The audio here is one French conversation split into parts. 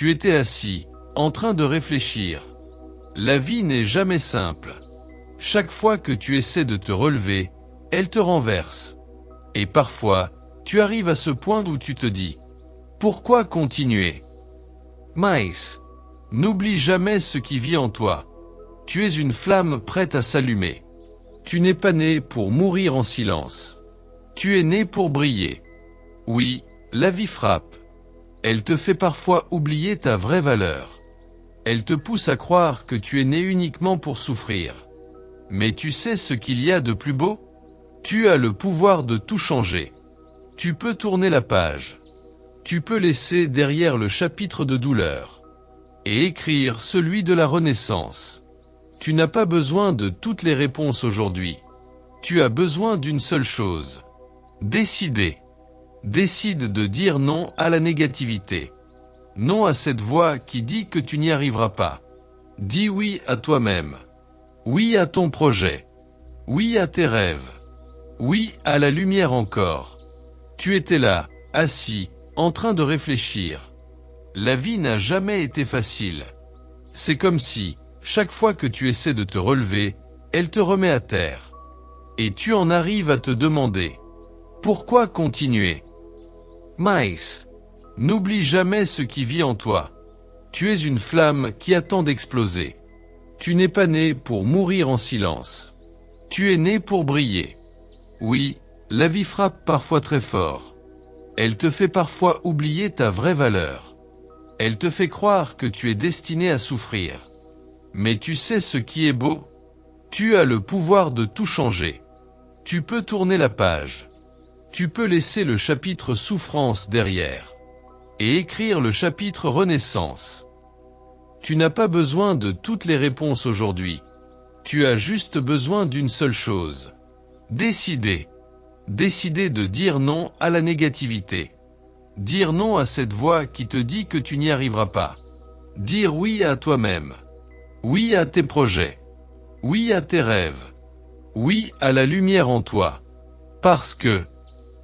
Tu étais assis, en train de réfléchir. La vie n'est jamais simple. Chaque fois que tu essaies de te relever, elle te renverse. Et parfois, tu arrives à ce point où tu te dis « Pourquoi continuer ?» Mais, n'oublie jamais ce qui vit en toi. Tu es une flamme prête à s'allumer. Tu n'es pas né pour mourir en silence. Tu es né pour briller. Oui, la vie frappe. Elle te fait parfois oublier ta vraie valeur. Elle te pousse à croire que tu es né uniquement pour souffrir. Mais tu sais ce qu'il y a de plus beau? Tu as le pouvoir de tout changer. Tu peux tourner la page. Tu peux laisser derrière le chapitre de douleur et écrire celui de la renaissance. Tu n'as pas besoin de toutes les réponses aujourd'hui. Tu as besoin d'une seule chose. Décider. Décide de dire non à la négativité. Non à cette voix qui dit que tu n'y arriveras pas. Dis oui à toi-même. Oui à ton projet. Oui à tes rêves. Oui à la lumière encore. Tu étais là, assis, en train de réfléchir. La vie n'a jamais été facile. C'est comme si, chaque fois que tu essaies de te relever, elle te remet à terre. Et tu en arrives à te demander « Pourquoi continuer ?» Mais, n'oublie jamais ce qui vit en toi. Tu es une flamme qui attend d'exploser. Tu n'es pas né pour mourir en silence. Tu es né pour briller. Oui, la vie frappe parfois très fort. Elle te fait parfois oublier ta vraie valeur. Elle te fait croire que tu es destiné à souffrir. Mais tu sais ce qui est beau? Tu as le pouvoir de tout changer. Tu peux tourner la page. Tu peux laisser le chapitre souffrance derrière et écrire le chapitre renaissance. Tu n'as pas besoin de toutes les réponses aujourd'hui. Tu as juste besoin d'une seule chose. Décider. Décider de dire non à la négativité. Dire non à cette voix qui te dit que tu n'y arriveras pas. Dire oui à toi-même. Oui à tes projets. Oui à tes rêves. Oui à la lumière en toi. Parce que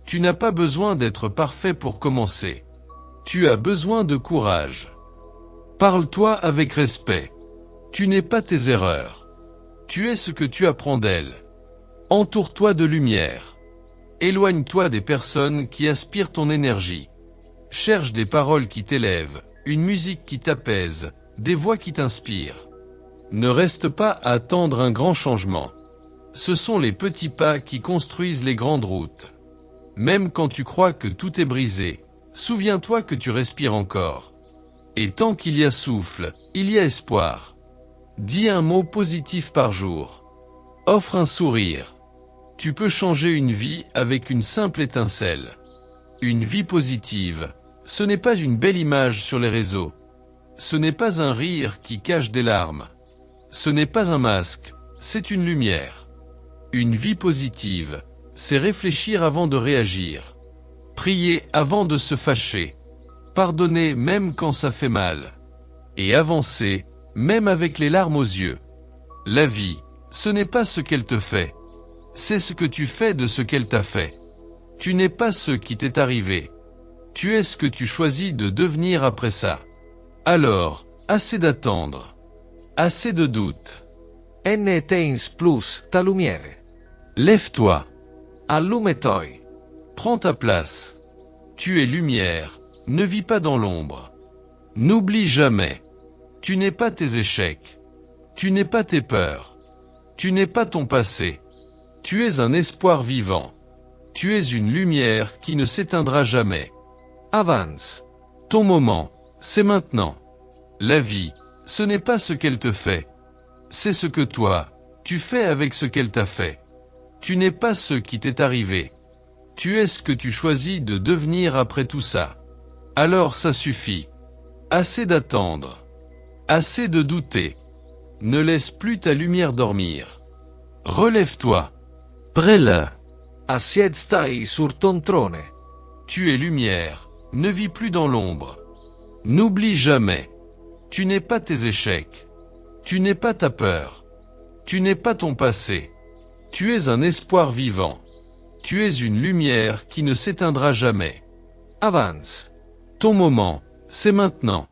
tu n'as pas besoin d'être parfait pour commencer. Tu as besoin de courage. Parle-toi avec respect. Tu n'es pas tes erreurs. Tu es ce que tu apprends d'elles. Entoure-toi de lumière. Éloigne-toi des personnes qui aspirent ton énergie. Cherche des paroles qui t'élèvent, une musique qui t'apaise, des voix qui t'inspirent. Ne reste pas à attendre un grand changement. Ce sont les petits pas qui construisent les grandes routes. Même quand tu crois que tout est brisé, souviens-toi que tu respires encore. Et tant qu'il y a souffle, il y a espoir. Dis un mot positif par jour. Offre un sourire. Tu peux changer une vie avec une simple étincelle. Une vie positive, ce n'est pas une belle image sur les réseaux. Ce n'est pas un rire qui cache des larmes. Ce n'est pas un masque, c'est une lumière. Une vie positive, c'est réfléchir avant de réagir. Prier avant de se fâcher. Pardonner même quand ça fait mal. Et avancer, même avec les larmes aux yeux. La vie, ce n'est pas ce qu'elle te fait. C'est ce que tu fais de ce qu'elle t'a fait. Tu n'es pas ce qui t'est arrivé. Tu es ce que tu choisis de devenir après ça. Alors, assez d'attendre. Assez de doute. Ne tens plus ta lumière. Lève-toi. Allume-toi. Prends ta place. Tu es lumière, ne vis pas dans l'ombre. N'oublie jamais. Tu n'es pas tes échecs. Tu n'es pas tes peurs. Tu n'es pas ton passé. Tu es un espoir vivant. Tu es une lumière qui ne s'éteindra jamais. Avance. Ton moment, c'est maintenant. La vie, ce n'est pas ce qu'elle te fait. C'est ce que toi, tu fais avec ce qu'elle t'a fait. Tu n'es pas ce qui t'est arrivé. Tu es ce que tu choisis de devenir après tout ça. Alors ça suffit. Assez d'attendre. Assez de douter. Ne laisse plus ta lumière dormir. Relève-toi. Brille. Assieds-toi sur ton trône. Tu es lumière, ne vis plus dans l'ombre. N'oublie jamais. Tu n'es pas tes échecs. Tu n'es pas ta peur. Tu n'es pas ton passé. Tu es un espoir vivant. Tu es une lumière qui ne s'éteindra jamais. Avance. Ton moment, c'est maintenant.